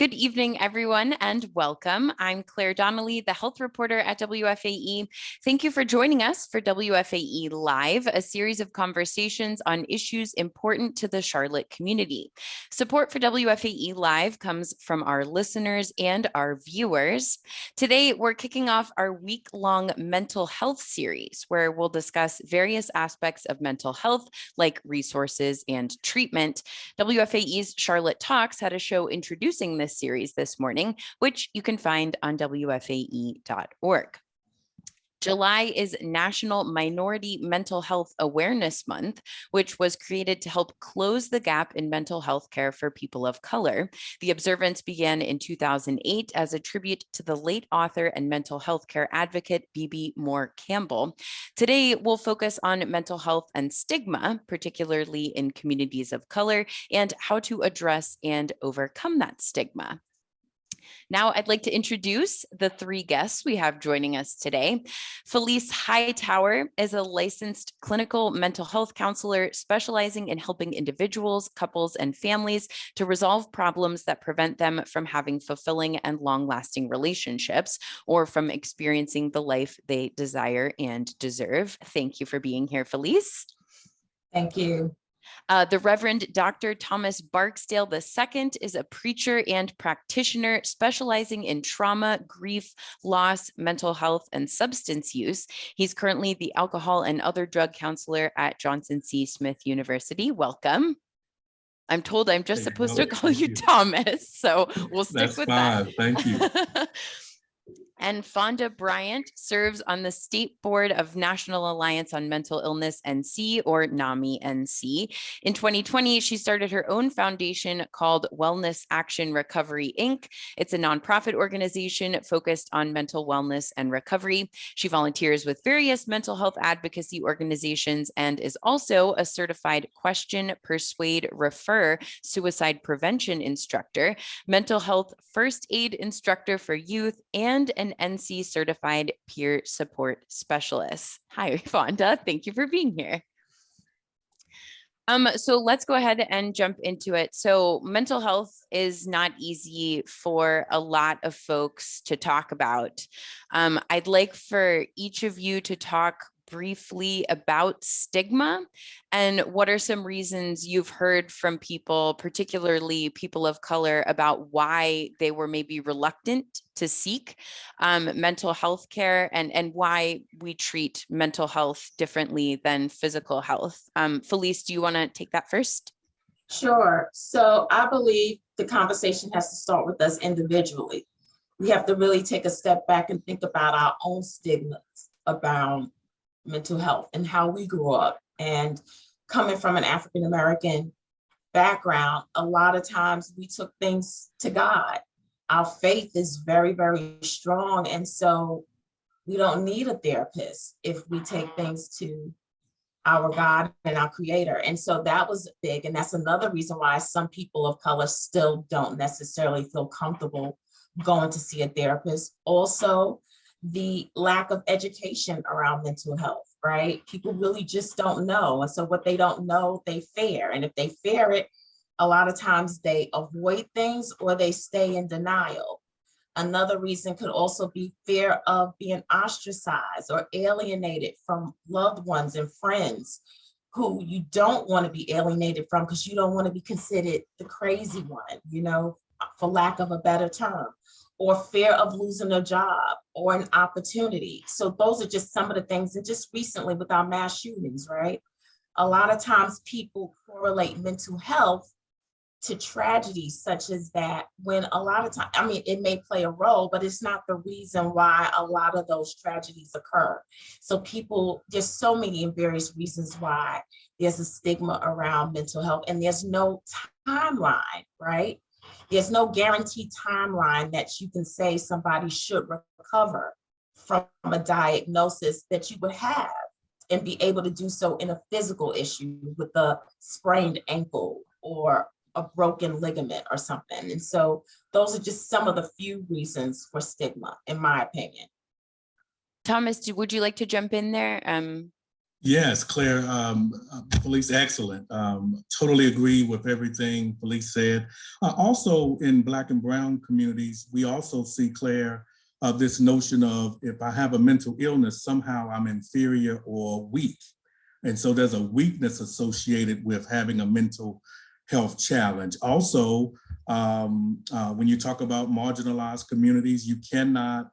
Good evening, everyone, and welcome. I'm Claire Donnelly, the health reporter at WFAE. Thank you for joining us for WFAE Live, a series of conversations on issues important to the Charlotte community. Support for WFAE Live comes from our listeners and our viewers. Today, we're kicking off our week-long mental health series, where we'll discuss various aspects of mental health, like resources and treatment. WFAE's Charlotte Talks had a show introducing this series this morning, which you can find on WFAE.org. July is National Minority Mental Health Awareness Month, which was created to help close the gap in mental health care for people of color. The observance began in 2008 as a tribute to the late author and mental health care advocate, Bebe Moore Campbell. Today, we'll focus on mental health and stigma, particularly in communities of color, and how to address and overcome that stigma. Now, I'd like to introduce the three guests we have joining us today. Felice Hightower is a licensed clinical mental health counselor specializing in helping individuals, couples, and families to resolve problems that prevent them from having fulfilling and long-lasting relationships or from experiencing the life they desire and deserve. Thank you for being here, Felice. Thank you. The Reverend Dr. Thomas Barksdale II is a preacher and practitioner specializing in trauma, grief, loss, mental health, and substance use. He's currently the alcohol and other drug counselor at Johnson C. Smith University. Welcome. I'm told I'm just supposed to call you Thomas, so we'll stick with that. Thank you. And Fonda Bryant serves on the State Board of National Alliance on Mental Illness NC, or NAMI NC. In 2020, she started her own foundation called Wellness Action Recovery, Inc. It's a nonprofit organization focused on mental wellness and recovery. She volunteers with various mental health advocacy organizations and is also a certified Question, Persuade, Refer suicide prevention instructor, mental health first aid instructor for youth, and an NC certified peer support specialist. Hi, Fonda. Thank you for being here. So let's go ahead and jump into it. So mental health is not easy for a lot of folks to talk about. I'd like for each of you to talk briefly about stigma and what are some reasons you've heard from people, particularly people of color, about why they were maybe reluctant to seek mental health care and why we treat mental health differently than physical health. Felice, do you want to take that first? Sure. So I believe the conversation has to start with us individually. We have to really take a step back and think about our own stigmas about mental health and how we grew up. And coming from an African-American background, a lot of times we took things to God. Our faith is very, very strong. And so we don't need a therapist if we take things to our God and our creator. And so that was big. And that's another reason why some people of color still don't necessarily feel comfortable going to see a therapist. Also, the lack of education around mental health, right? People really just don't know. And so what they don't know, they fear. And if they fear it, a lot of times they avoid things or they stay in denial. Another reason could also be fear of being ostracized or alienated from loved ones and friends who you don't want to be alienated from because you don't want to be considered the crazy one, you know, for lack of a better term, or fear of losing a job or an opportunity. So those are just some of the things. And just recently with our mass shootings, right? A lot of times people correlate mental health to tragedies such as that, when a lot of times, I mean, it may play a role, but it's not the reason why a lot of those tragedies occur. So people, there's so many and various reasons why there's a stigma around mental health, and there's no timeline, right? There's no guaranteed timeline that you can say somebody should recover from a diagnosis that you would have and be able to do so in a physical issue with a sprained ankle or a broken ligament or something. And so those are just some of the few reasons for stigma, in my opinion. Thomas, would you like to jump in there? Yes, Claire, Felice, excellent. Totally agree with everything Felice said. Also in Black and Brown communities, we also see, Claire, this notion of if I have a mental illness, somehow I'm inferior or weak. And so there's a weakness associated with having a mental health challenge. Also, when you talk about marginalized communities, you cannot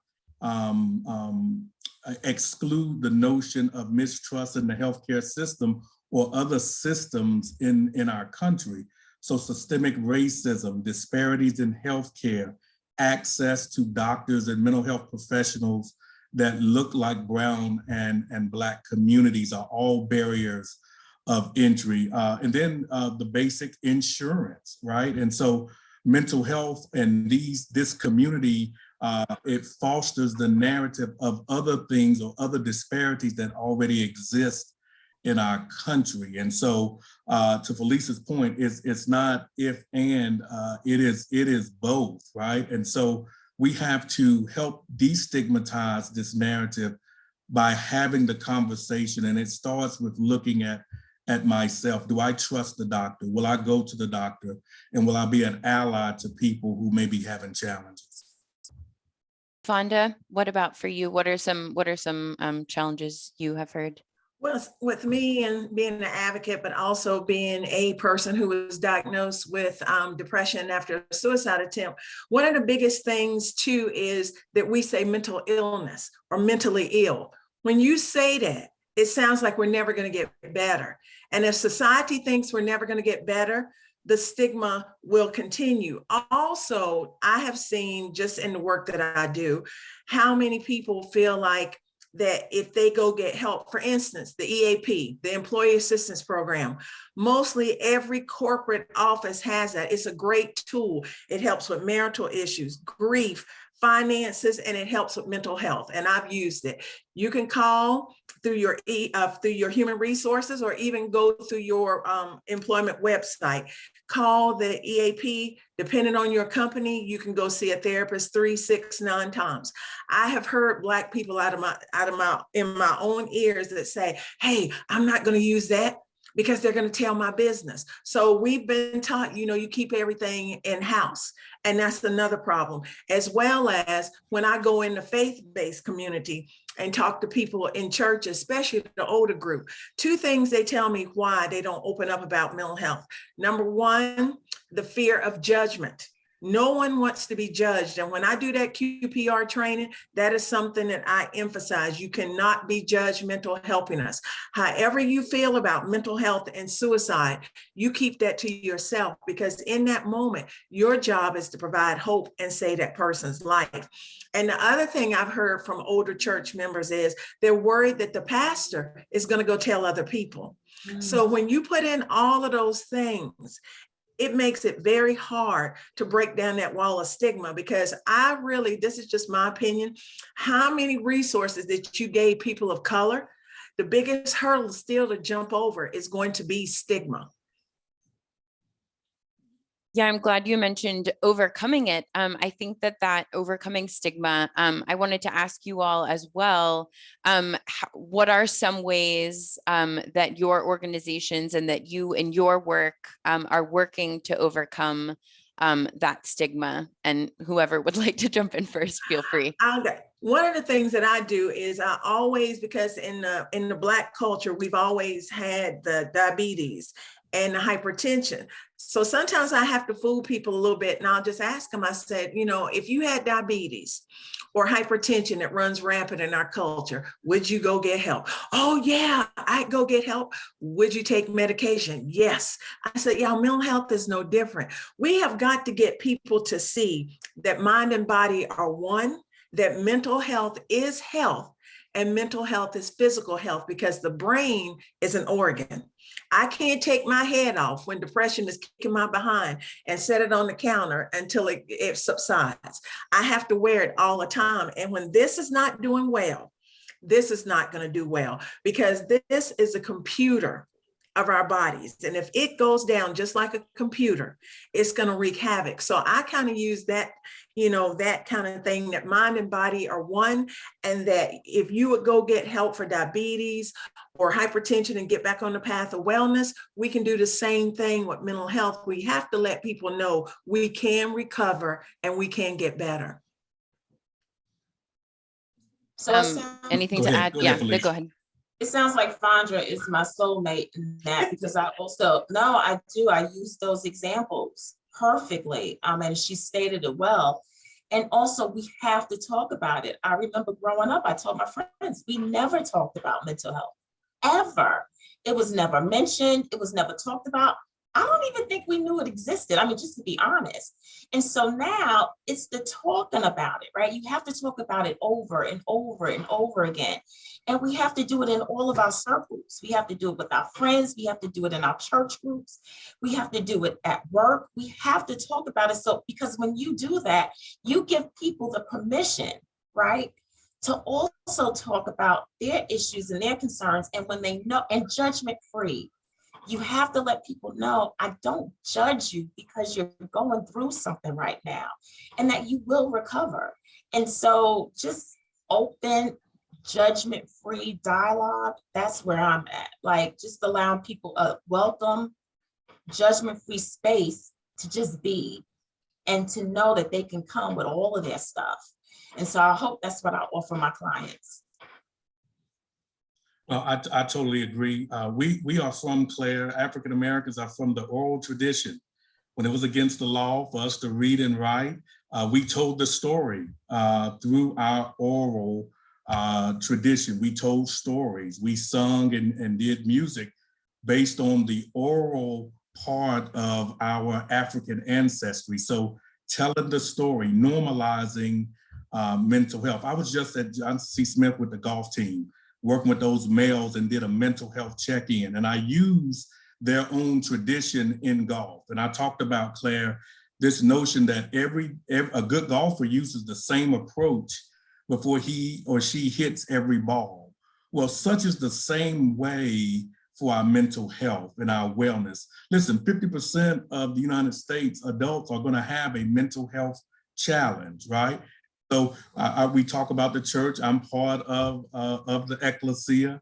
exclude the notion of mistrust in the healthcare system or other systems in our country. So systemic racism, disparities in healthcare, access to doctors and mental health professionals that look like Brown and Black communities are all barriers of entry. And then the basic insurance, right? And so mental health and this community, it fosters the narrative of other things or other disparities that already exist in our country. And so to Felice's point, it's not if and, it is both, right? And so we have to help destigmatize this narrative by having the conversation. And it starts with looking at myself. Do I trust the doctor? Will I go to the doctor? And will I be an ally to people who may be having challenges? Fonda, what about for you? What are some challenges you have heard? Well, with me and being an advocate, but also being a person who was diagnosed with depression after a suicide attempt, one of the biggest things too is that we say mental illness or mentally ill. When you say that, it sounds like we're never going to get better. And if society thinks we're never going to get better, the stigma will continue. Also, I have seen just in the work that I do, how many people feel like that if they go get help, for instance, the EAP, the Employee Assistance Program, mostly every corporate office has that. It's a great tool. It helps with marital issues, grief, finances, and it helps with mental health. And I've used it. You can call through your human resources or even go through your employment website. Call the EAP. Depending on your company, you can go see a therapist 3, 6, 9 times. I have heard Black people in my own ears that say, "Hey, I'm not going to use that because they're going to tell my business." So we've been taught, you keep everything in-house. And that's another problem, as well as when I go in the faith-based community and talk to people in church, especially the older group. 2 things they tell me why they don't open up about mental health. Number 1, the fear of judgment. No one wants to be judged. And when I do that QPR training, that is something that I emphasize. You cannot be judgmental helping us. However you feel about mental health and suicide, you keep that to yourself, because in that moment, your job is to provide hope and save that person's life. And the other thing I've heard from older church members is they're worried that the pastor is going to go tell other people. So when you put in all of those things, it makes it very hard to break down that wall of stigma, because this is just my opinion, how many resources that you gave people of color, the biggest hurdle still to jump over is going to be stigma. Yeah, I'm glad you mentioned overcoming it. I think that overcoming stigma, I wanted to ask you all as well, what are some ways that your organizations and that you in your work are working to overcome that stigma? And whoever would like to jump in first, feel free. Okay. One of the things that I do is I always, because in the Black culture, we've always had the diabetes and the hypertension. So sometimes I have to fool people a little bit, and I'll just ask them, I said, if you had diabetes or hypertension that runs rampant in our culture, would you go get help? Oh yeah, I'd go get help. Would you take medication? Yes. I said, yeah, mental health is no different. We have got to get people to see that mind and body are one, that mental health is health, and mental health is physical health, because the brain is an organ. I can't take my head off when depression is kicking my behind and set it on the counter until it subsides. I have to wear it all the time. And when this is not doing well, this is not going to do well, because this is a computer of our bodies. And if it goes down just like a computer, it's going to wreak havoc. So I kind of use that, that kind of thing, that mind and body are one. And that if you would go get help for diabetes or hypertension and get back on the path of wellness, we can do the same thing with mental health. We have to let people know we can recover and we can get better. So anything to add? Yeah, go ahead. It sounds like Fondra is my soulmate in that, because I do. I use those examples perfectly. And she stated it well. And also, we have to talk about it. I remember growing up, I told my friends, we never talked about mental health, ever. It was never mentioned. It was never talked about. I don't even think we knew it existed. I mean, just to be honest. And so now it's the talking about it, right? You have to talk about it over and over and over again. And we have to do it in all of our circles. We have to do it with our friends. We have to do it in our church groups. We have to do it at work. We have to talk about it. So, because when you do that, you give people the permission, right, to also talk about their issues and their concerns. And when they know, and judgment free. You have to let people know, I don't judge you because you're going through something right now, and that you will recover. And so just open, judgment-free dialogue, that's where I'm at. Like, just allowing people a welcome, judgment-free space to just be, and to know that they can come with all of their stuff. And so I hope that's what I offer my clients. Well, I totally agree. We are from, Claire, African Americans are from the oral tradition. When it was against the law for us to read and write, we told the story through our oral tradition. We told stories. We sung and did music based on the oral part of our African ancestry. So telling the story, normalizing mental health. I was just at John C. Smith with the golf team, working with those males, and did a mental health check-in. And I use their own tradition in golf. And I talked about, Claire, this notion that a good golfer uses the same approach before he or she hits every ball. Well, such is the same way for our mental health and our wellness. Listen, 50% of the United States adults are going to have a mental health challenge, right? So we talk about the church. I'm part of the ecclesia,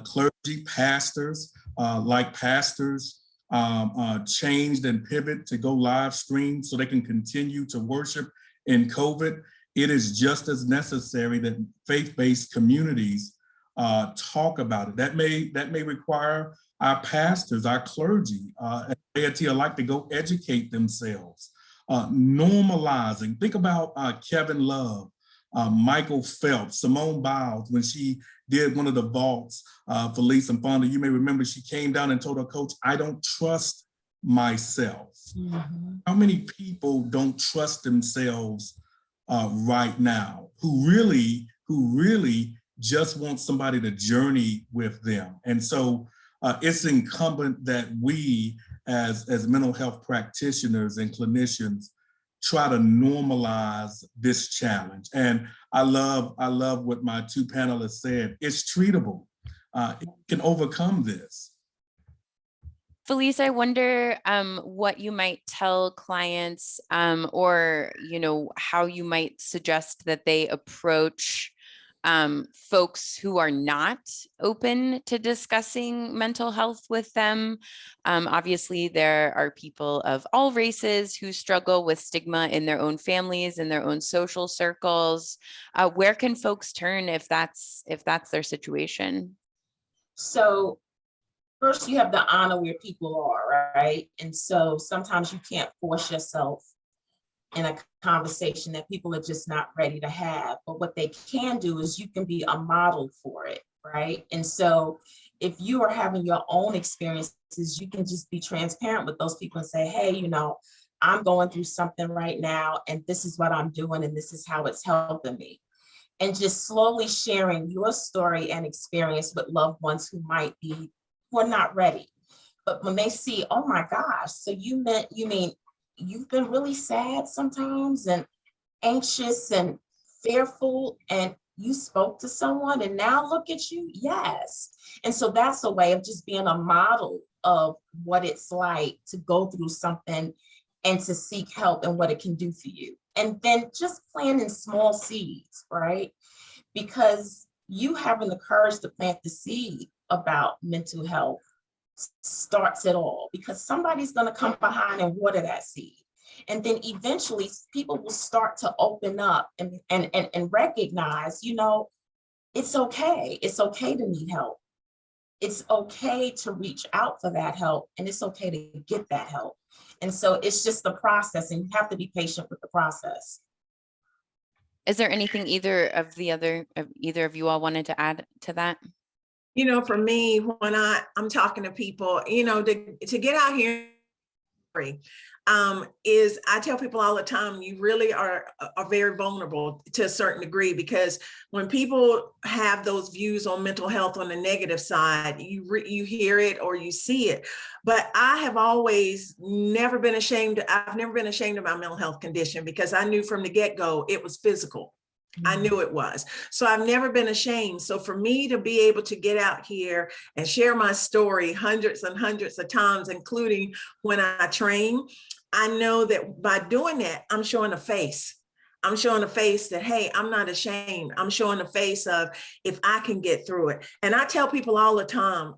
clergy, pastors, changed and pivot to go live stream so they can continue to worship in COVID. It is just as necessary that faith-based communities talk about it. That may require our pastors, our clergy, and laity alike to go educate themselves. Normalizing. Think about Kevin Love, Michael Phelps, Simone Biles, when she did one of the vaults, Felice and Fonda, you may remember, she came down and told her coach, I don't trust myself. Mm-hmm. How many people don't trust themselves right now, who really just want somebody to journey with them? And so it's incumbent that we, as mental health practitioners and clinicians, try to normalize this challenge. And I love what my two panelists said. It's treatable. It can overcome this. Felice, I wonder what you might tell clients, or how you might suggest that they approach folks who are not open to discussing mental health with them. Obviously, there are people of all races who struggle with stigma in their own families, in their own social circles. Where can folks turn if that's their situation? So first, you have to honor where people are, right? And so sometimes you can't force yourself in a conversation that people are just not ready to have. But what they can do is you can be a model for it, right? And so if you are having your own experiences, you can just be transparent with those people and say, hey, I'm going through something right now, and this is what I'm doing, and this is how it's helping me. And just slowly sharing your story and experience with loved ones who are not ready. But when they see, oh my gosh, so you mean you've been really sad sometimes and anxious and fearful, and you spoke to someone and now look at you. Yes. And so that's a way of just being a model of what it's like to go through something and to seek help and what it can do for you. And then just planting small seeds, right? Because you having the courage to plant the seed about mental health starts it all, because somebody's going to come behind and water that seed. And then eventually people will start to open up and recognize, you know, it's okay. It's okay to need help. It's okay to reach out for that help, and it's okay to get that help. And so it's just the process, and you have to be patient with the process. Is there anything either of you all wanted to add to that? You know, for me, when I'm talking to people, you know, to get out here, is I tell people all the time, you really are very vulnerable to a certain degree, because when people have those views on mental health on the negative side, you hear it or you see it. But I have always never been ashamed. I've never been ashamed of my mental health condition, because I knew from the get-go it was physical. I knew it was. So I've never been ashamed. So for me to be able to get out here and share my story hundreds and hundreds of times, including when I train, I know that by doing that, I'm showing a face. I'm showing a face that, hey, I'm not ashamed. I'm showing a face of, if I can get through it. And I tell people all the time,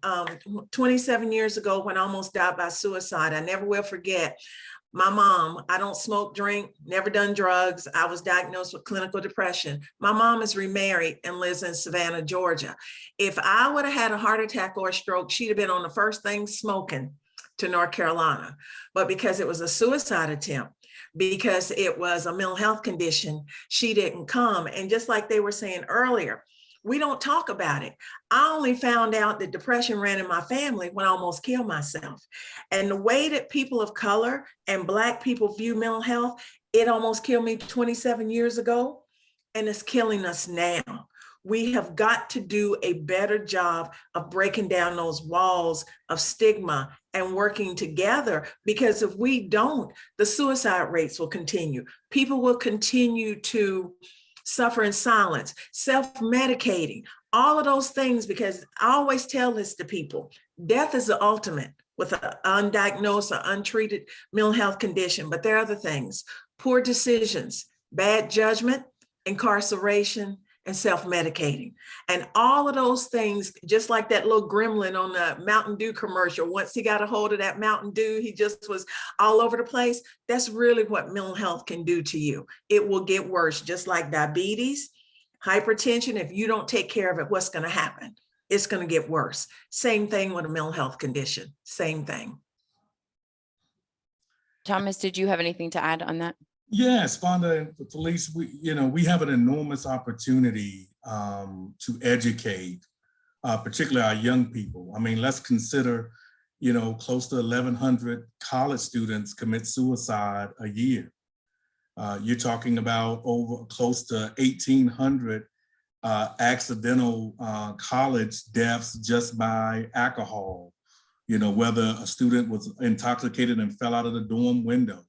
27 years ago, when I almost died by suicide, I never will forget. My mom, I don't smoke, drink, never done drugs. I was diagnosed with clinical depression. My mom is remarried and lives in Savannah, Georgia. If I would have had a heart attack or a stroke, she'd have been on the first thing smoking to North Carolina. But because it was a suicide attempt, because it was a mental health condition, she didn't come. And just like they were saying earlier, we don't talk about it. I only found out that depression ran in my family when I almost killed myself. And the way that people of color and Black people view mental health, it almost killed me 27 years ago, and it's killing us now. We have got to do a better job of breaking down those walls of stigma and working together, because if we don't, the suicide rates will continue. People will continue to suffer in silence, self-medicating, all of those things, because I always tell this to people, death is the ultimate with an undiagnosed or untreated mental health condition, but there are other things: poor decisions, bad judgment, incarceration, and self-medicating. And all of those things, just like that little gremlin on the Mountain Dew commercial, once he got a hold of that Mountain Dew, he just was all over the place. That's really what mental health can do to you. It will get worse, just like diabetes, hypertension. If you don't take care of it, what's going to happen? It's going to get worse. Same thing with a mental health condition, same thing. Thomas, did you have anything to add on that? Yes, Fonda and Felice, we have an enormous opportunity to educate, particularly our young people. I mean, let's consider, close to 1,100 college students commit suicide a year. You're talking about over close to 1,800 accidental college deaths just by alcohol, whether a student was intoxicated and fell out of the dorm window.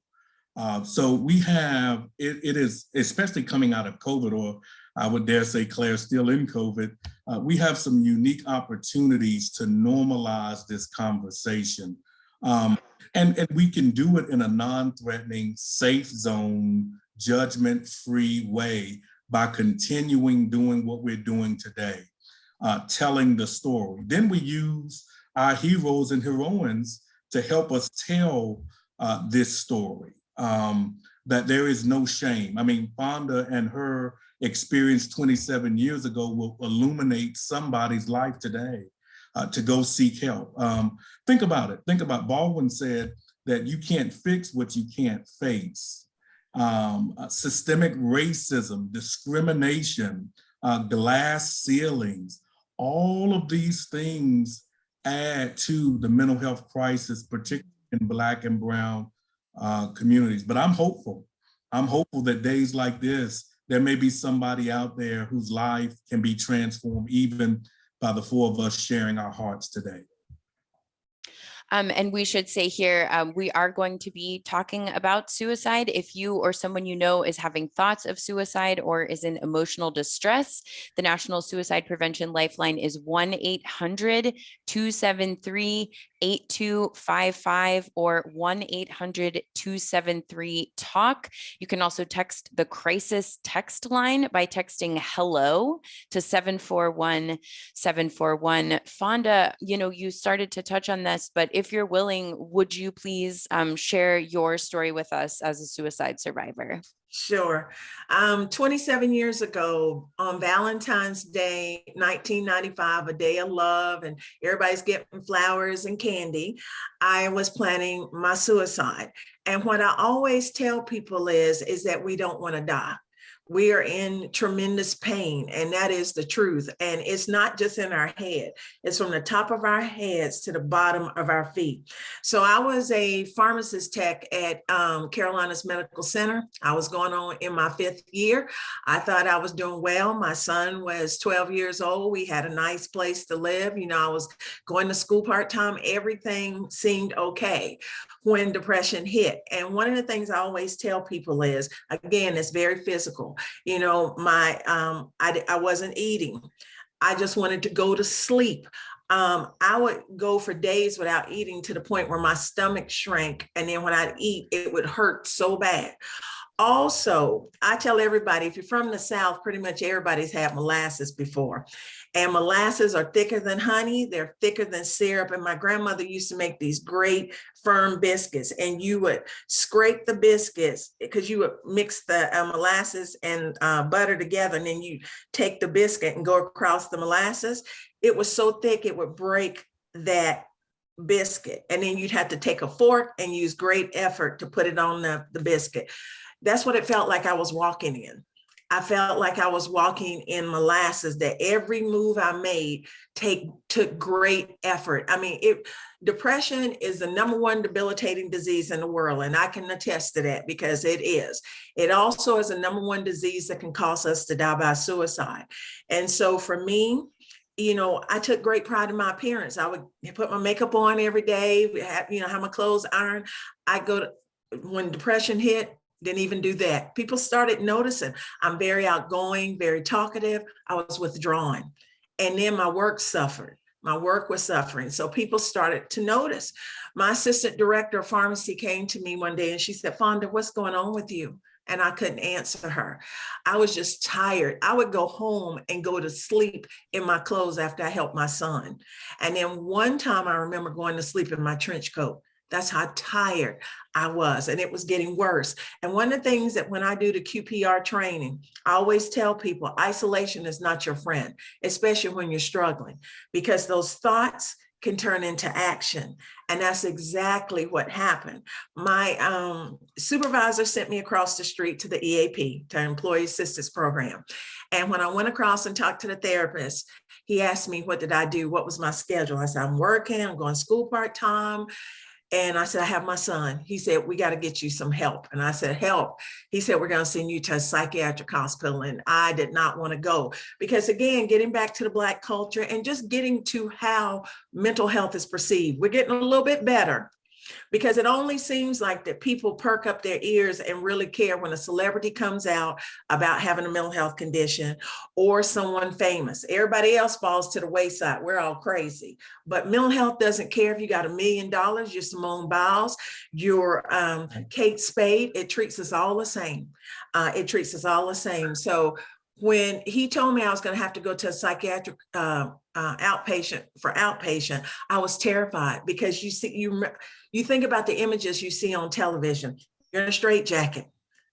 So we have, it is, especially coming out of COVID, or I would dare say, Claire, still in COVID, we have some unique opportunities to normalize this conversation. And we can do it in a non-threatening, safe zone, judgment-free way by continuing doing what we're doing today, telling the story. Then we use our heroes and heroines to help us tell this story. That there is no shame. I mean, Fonda and her experience 27 years ago will illuminate somebody's life today to go seek help. Think about it. Baldwin said that you can't fix what you can't face. Systemic racism, discrimination, glass ceilings, all of these things add to the mental health crisis, particularly in Black and Brown communities. But I'm hopeful that days like this, there may be somebody out there whose life can be transformed even by the four of us sharing our hearts today. And we should say here, we are going to be talking about suicide. If you or someone you know is having thoughts of suicide or is in emotional distress, the National Suicide Prevention Lifeline is 1-800-273-8255 or 1-800-273-TALK. You can also text the crisis text line by texting hello to 741-741. Fonda, you started to touch on this, but if you're willing, would you please share your story with us as a suicide survivor? Sure. 27 years ago on Valentine's Day, 1995, a day of love, and everybody's getting flowers and candy, I was planning my suicide. And what I always tell people is that we don't want to die. We are in tremendous pain, and that is the truth. And it's not just in our head. It's from the top of our heads to the bottom of our feet. So I was a pharmacist tech at Carolinas Medical Center. I was going on in my 5th year. I thought I was doing well. My son was 12 years old. We had a nice place to live. I was going to school part-time. Everything seemed okay when depression hit. And one of the things I always tell people is, again, it's very physical. I wasn't eating. I just wanted to go to sleep. I would go for days without eating to the point where my stomach shrank. And then when I'd eat, it would hurt so bad. Also, I tell everybody, if you're from the South, pretty much everybody's had molasses before. And molasses are thicker than honey. They're thicker than syrup. And my grandmother used to make these great firm biscuits. And you would scrape the biscuits because you would mix the molasses and butter together. And then you take the biscuit and go across the molasses. It was so thick, it would break that biscuit. And then you'd have to take a fork and use great effort to put it on the biscuit. That's what it felt like I was walking in. I felt like I was walking in molasses, that every move I made took great effort. Depression is the #1 debilitating disease in the world, and I can attest to that because it is. It also is a #1 disease that can cause us to die by suicide. And so for me, I took great pride in my appearance. I would put my makeup on every day, have my clothes ironed. When depression hit, didn't even do that. People started noticing I'm very outgoing, very talkative. I was withdrawn. And then my work suffered. My work was suffering. So people started to notice. My assistant director of pharmacy came to me one day and she said, "Fonda, what's going on with you?" And I couldn't answer her. I was just tired. I would go home and go to sleep in my clothes after I helped my son. And then one time I remember going to sleep in my trench coat. That's how tired I was, and it was getting worse. And one of the things that when I do the QPR training, I always tell people, isolation is not your friend, especially when you're struggling, because those thoughts can turn into action. And that's exactly what happened. My supervisor sent me across the street to the EAP, to Employee Assistance Program. And when I went across and talked to the therapist, he asked me, what did I do? What was my schedule? I said, I'm working, I'm going to school part-time. And I said, I have my son. He said, we got to get you some help. And I said, help. He said, we're going to send you to a psychiatric hospital. And I did not want to go because, again, getting back to the Black culture and just getting to how mental health is perceived, we're getting a little bit better. Because it only seems like that people perk up their ears and really care when a celebrity comes out about having a mental health condition or someone famous. Everybody else falls to the wayside. We're all crazy. But mental health doesn't care if you got $1 million, you're Simone Biles, you're Kate Spade. It treats us all the same. It treats us all the same. So when he told me I was going to have to go to a psychiatric outpatient, I was terrified because you think about the images you see on television. You're in a straitjacket,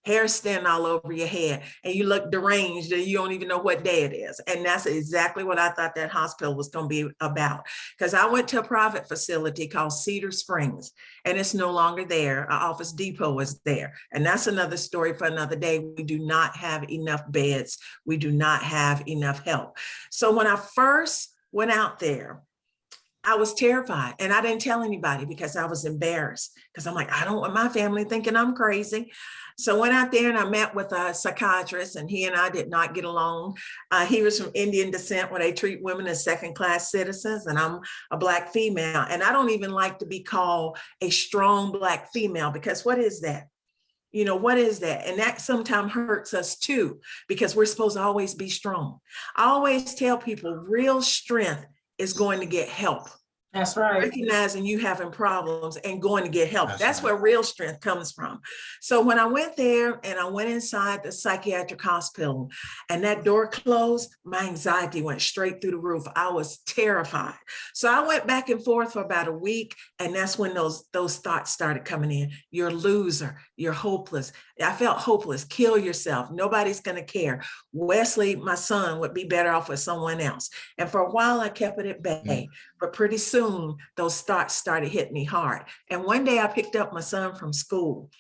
hair standing all over your head, and you look deranged and you don't even know what day it is. And that's exactly what I thought that hospital was going to be about. Because I went to a private facility called Cedar Springs, and it's no longer there. Our Office Depot is there. And that's another story for another day. We do not have enough beds. We do not have enough help. So when I first went out there, I was terrified, and I didn't tell anybody because I was embarrassed, because I'm like, I don't want my family thinking I'm crazy. So I went out there and I met with a psychiatrist, and he and I did not get along. He was from Indian descent, where they treat women as second-class citizens, and I'm a Black female. And I don't even like to be called a strong Black female, because what is that? You know, what is that? And that sometimes hurts us too, because we're supposed to always be strong. I always tell people real strength is going to get help. That's right. Recognizing you having problems and going to get help. That's right. where real strength comes from. So when I went there and I went inside the psychiatric hospital and that door closed, my anxiety went straight through the roof. I was terrified. So I went back and forth for about a week. And that's when those thoughts started coming in. You're a loser. You're hopeless. I felt hopeless. Kill yourself. Nobody's going to care. Wesley, my son, would be better off with someone else. And for a while, I kept it at bay. But pretty soon, those thoughts started hitting me hard. And one day I picked up my son from school,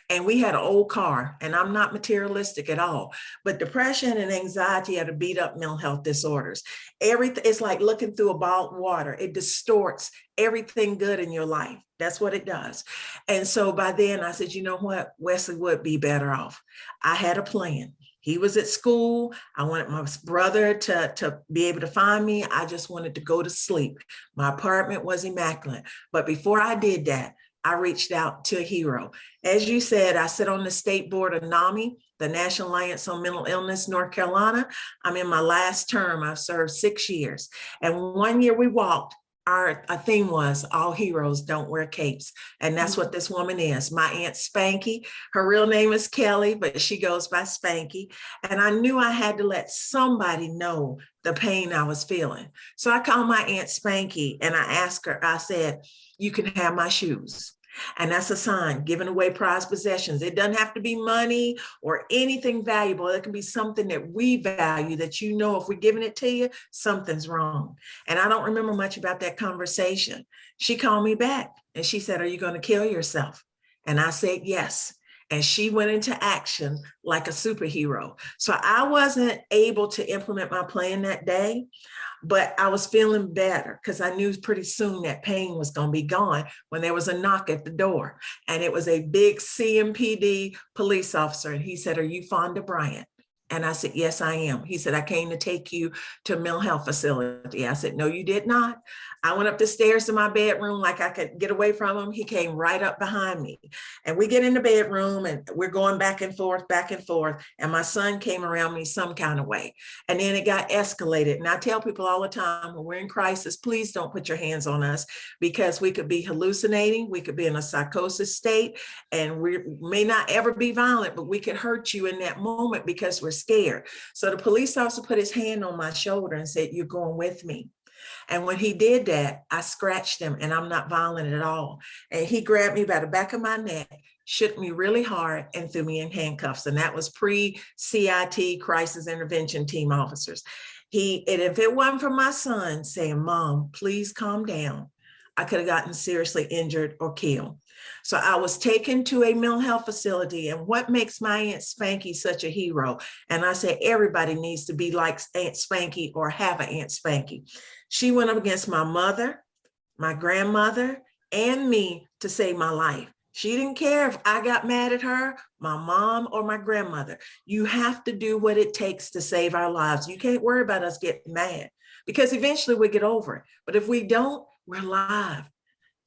and we had an old car, and I'm not materialistic at all, but depression and anxiety are the beat up mental health disorders. Everything, it's like looking through a bottle of water. It distorts everything good in your life. That's what it does. And so by then I said, you know what? Wesley would be better off. I had a plan. He was at school. I wanted my brother to be able to find me. I just wanted to go to sleep. My apartment was immaculate. But before I did that, I reached out to a hero. As you said, I sit on the state board of NAMI, the National Alliance on Mental Illness, North Carolina. I'm in my last term. I've served 6 years. And one year we walked. Our theme was all heroes don't wear capes. And that's what this woman is. My Aunt Spanky, her real name is Kelly, but she goes by Spanky. And I knew I had to let somebody know the pain I was feeling. So I called my Aunt Spanky and I asked her, I said, you can have my shoes. And that's a sign, giving away prized possessions. It doesn't have to be money or anything valuable. It can be something that we value, that you know, if we're giving it to you, something's wrong. And I don't remember much about that conversation. She called me back and she said, are you going to kill yourself? And I said, yes. And she went into action like a superhero. So I wasn't able to implement my plan that day, but I was feeling better because I knew pretty soon that pain was going to be gone when there was a knock at the door. And it was a big CMPD police officer. And he said, are you Fonda Bryant? And I said, yes, I am. He said, I came to take you to a mental health facility. I said, no, you did not. I went up the stairs to my bedroom like I could get away from him. He came right up behind me. And we get in the bedroom and we're going back and forth. And my son came around me some kind of way. And then it got escalated. And I tell people all the time, when we're in crisis, please don't put your hands on us, because we could be hallucinating. We could be in a psychosis state, and we may not ever be violent, but we could hurt you in that moment because we're scared. So the police officer put his hand on my shoulder and said, you're going with me. And when he did that, I scratched him, and I'm not violent at all. And he grabbed me by the back of my neck, shook me really hard, and threw me in handcuffs. And that was pre-CIT, crisis intervention team officers. And if it wasn't for my son saying, Mom, please calm down, I could have gotten seriously injured or killed. So I was taken to a mental health facility. And what makes my Aunt Spanky such a hero? And I say everybody needs to be like Aunt Spanky or have an Aunt Spanky. She went up against my mother, my grandmother, and me to save my life. She didn't care if I got mad at her, my mom, or my grandmother. You have to do what it takes to save our lives. You can't worry about us getting mad, because eventually we get over it. But if we don't, we're alive.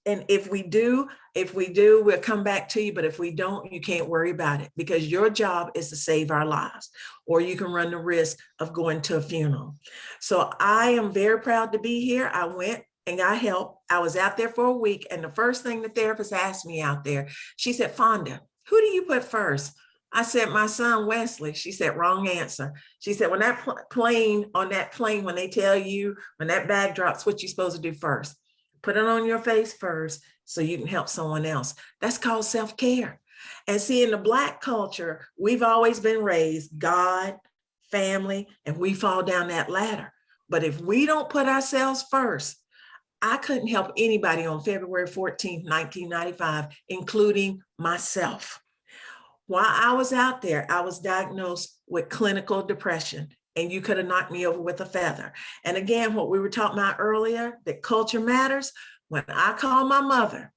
And if we do, we'll come back to you. But if we don't, you can't worry about it, because your job is to save our lives, or you can run the risk of going to a funeral. So I am very proud to be here. I went and got help. I was out there for a week. And the first thing the therapist asked me out there, she said, Fonda, who do you put first? I said, my son, Wesley. She said, wrong answer. She said, when that plane, when they tell you, when that bag drops, what you supposed to do first? Put it on your face first so you can help someone else. That's called self-care. And see, in the Black culture, we've always been raised God, family, and we fall down that ladder. But if we don't put ourselves first, I couldn't help anybody on February 14th, 1995, including myself. While I was out there, I was diagnosed with clinical depression. and you could have knocked me over with a feather. And again, what we were talking about earlier, that culture matters. When I called my mother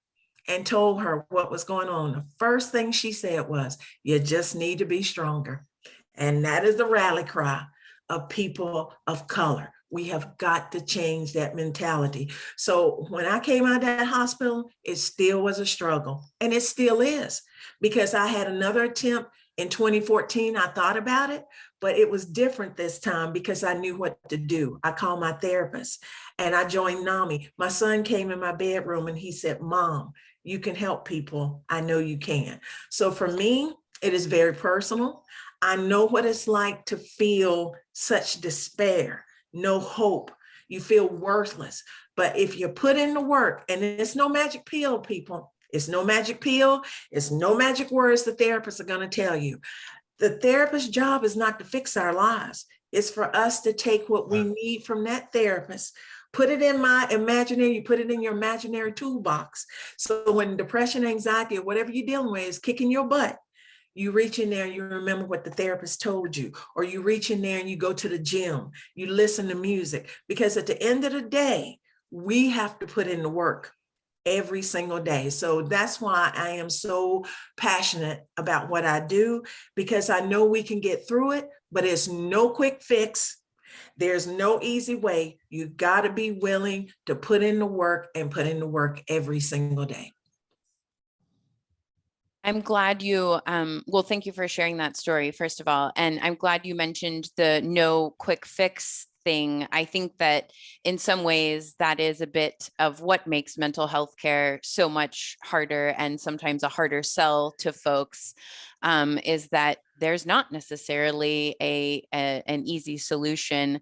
and told her what was going on, the first thing she said was, you just need to be stronger. And that is the rally cry of people of color. We have got to change that mentality. So when I came out of that hospital, it still was a struggle, and it still is, because I had another attempt in 2014. I thought about it, but it was different this time because I knew what to do. I called my therapist and I joined NAMI. My son came in my bedroom and he said, Mom, you can help people. I know you can. So for me, it is very personal. I know what it's like to feel such despair, no hope. You feel worthless. But if you put in the work, and it's no magic pill, people, it's no magic pill, it's no magic words the therapists are going to tell you. The therapist's job is not to fix our lives. It's for us to take what we need from that therapist, put it in my imaginary, you put it in your imaginary toolbox. So when depression, anxiety, or whatever you're dealing with is kicking your butt, you reach in there and you remember what the therapist told you, or you reach in there and you go to the gym, you listen to music, because at the end of the day, we have to put in the work every single day. So that's why I am so passionate about what I do, because I know we can get through it, but it's no quick fix. There's no easy way. You got to be willing to put in the work and put in the work every single day. I'm glad you, well, thank you for sharing that story, first of all. And I'm glad you mentioned the no quick fix thing. I think that in some ways that is a bit of what makes mental health care so much harder, and sometimes a harder sell to folks, is that there's not necessarily an easy solution.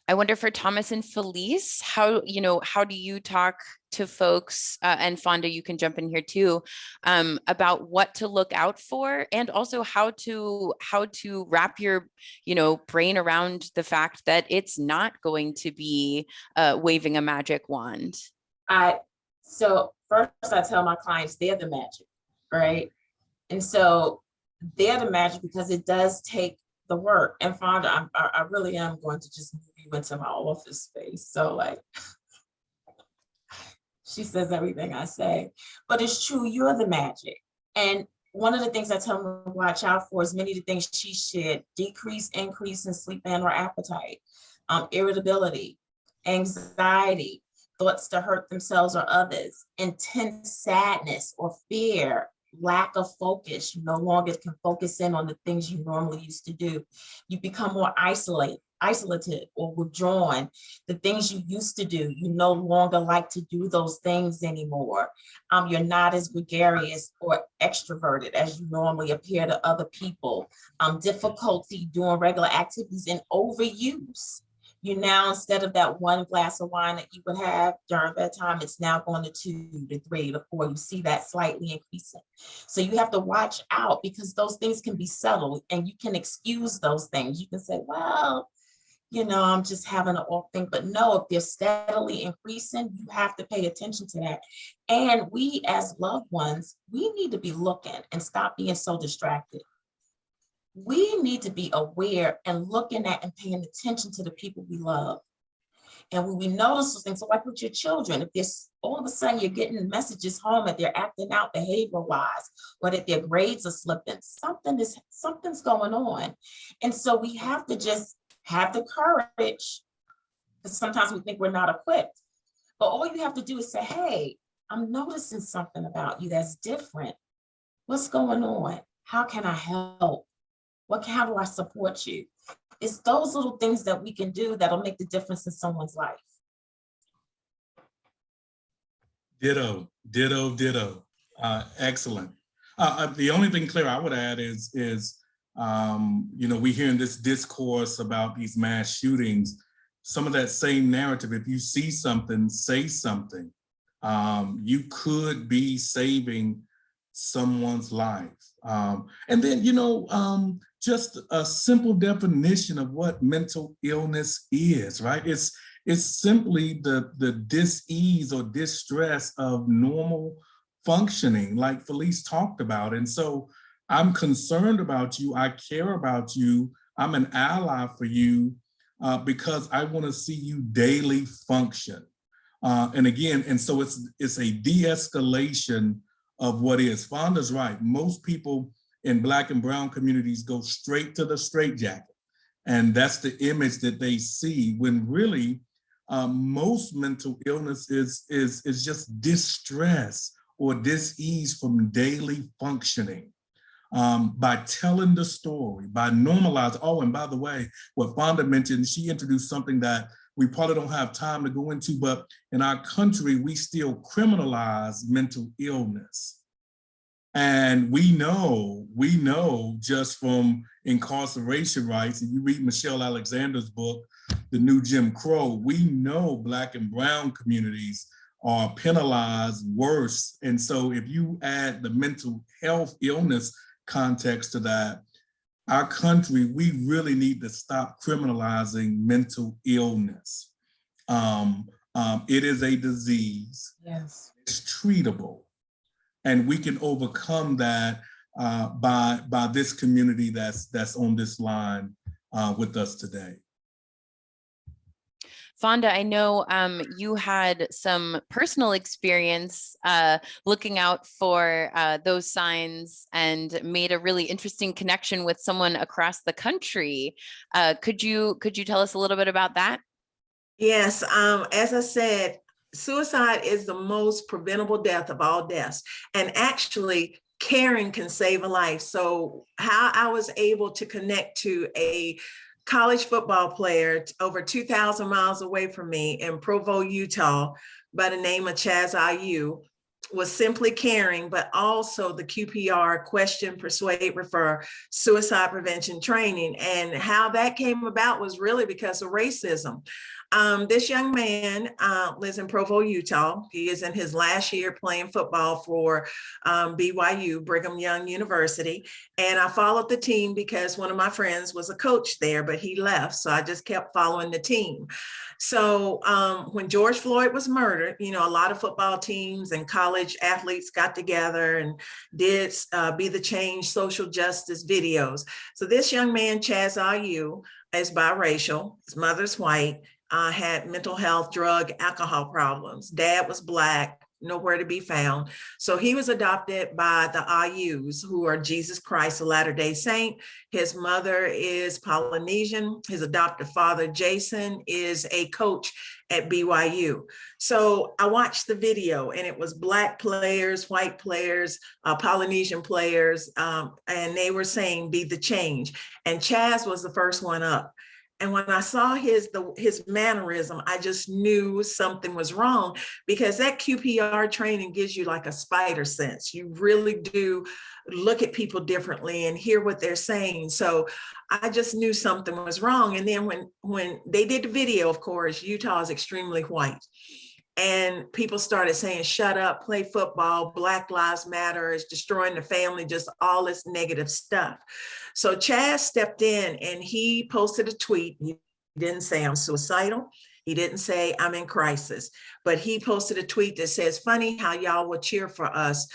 I wonder, for Thomas and Felice, how do you talk to folks, and Fonda, you can jump in here too, about what to look out for, and also how to wrap your brain around the fact that it's not going to be waving a magic wand. So first I tell my clients they're the magic, right? And so they're the magic because it does take the work. And Fonda, I really am going to just move you into my office space. So like, she says everything I say, but it's true, you're the magic. And one of the things I tell them to watch out for is many of the things she shared: increase in sleep and/or appetite, irritability, anxiety, thoughts to hurt themselves or others, intense sadness or fear, lack of focus. You no longer can focus in on the things you normally used to do. You become more isolated or withdrawn. The things you used to do, you no longer like to do those things anymore. You're not as gregarious or extroverted as you normally appear to other people. Difficulty doing regular activities, and overuse. You now, instead of that one glass of wine that you would have during bedtime, it's now going to 2 to 3 to 4. You see that slightly increasing. So you have to watch out, because those things can be subtle and you can excuse those things. You can say, well, I'm just having an off thing. But no, if they're steadily increasing, you have to pay attention to that. And we as loved ones, we need to be looking and stop being so distracted. We need to be aware and looking at and paying attention to the people we love. And when we notice those things, so like with your children, if there's all of a sudden you're getting messages home that they're acting out behavioral wise, or that their grades are slipping, something's going on. And so we have to just have the courage, because sometimes we think we're not equipped. But all you have to do is say, hey, I'm noticing something about you that's different. What's going on? How can I help? How do I support you? It's those little things that we can do that'll make the difference in someone's life. Ditto. Excellent. The only thing, Claire, I would add is we hear in this discourse about these mass shootings, some of that same narrative. If you see something, say something. You could be saving someone's life. And then, just a simple definition of what mental illness is, right? It's simply the dis-ease or distress of normal functioning, like Felice talked about. And so I'm concerned about you. I care about you. I'm an ally for you because I want to see you daily function. And so it's a de-escalation of what is. Fonda's right. Most people in Black and Brown communities go straight to the straitjacket. And that's the image that they see, when really most mental illness is just distress or dis-ease from daily functioning. By telling the story, by normalizing. Oh, and by the way, what Fonda mentioned, she introduced something that we probably don't have time to go into, but in our country, we still criminalize mental illness. And we know just from incarceration rights, and you read Michelle Alexander's book, The New Jim Crow, we know Black and Brown communities are penalized worse. And so if you add the mental health illness context to that, our country, we really need to stop criminalizing mental illness. It is a disease. Yes. It's treatable. And we can overcome that by this community that's on this line with us today. Fonda, I know you had some personal experience looking out for those signs and made a really interesting connection with someone across the country. Could you tell us a little bit about that? Yes, as I said, suicide is the most preventable death of all deaths. And actually, caring can save a life. So how I was able to connect to a college football player over 2,000 miles away from me in Provo, Utah, by the name of Chaz Ayu, was simply caring, but also the QPR question, persuade, refer, suicide prevention training. And how that came about was really because of racism. This young man lives in Provo, Utah. He is in his last year playing football for BYU, Brigham Young University. And I followed the team because one of my friends was a coach there, but he left. So I just kept following the team. So when George Floyd was murdered, you know, a lot of football teams and college athletes got together and did Be the Change social justice videos. So this young man, Chaz Ayu, is biracial. His mother's white. Had mental health, drug, alcohol problems. Dad was Black, nowhere to be found. So he was adopted by the Ayus, who are Jesus Christ, a Latter-day Saint. His mother is Polynesian. His adoptive father, Jason, is a coach at BYU. So I watched the video, and it was Black players, white players, Polynesian players, and they were saying, "Be the change." And Chaz was the first one up. And when I saw his mannerism, I just knew something was wrong, because that QPR training gives you like a spider sense. You really do look at people differently and hear what they're saying. So I just knew something was wrong. And then when they did the video, of course, Utah is extremely white. And people started saying, shut up, play football, Black Lives Matter, is destroying the family, just all this negative stuff. So Chaz stepped in and he posted a tweet. He didn't say I'm suicidal. He didn't say I'm in crisis, but he posted a tweet that says, funny how y'all will cheer for us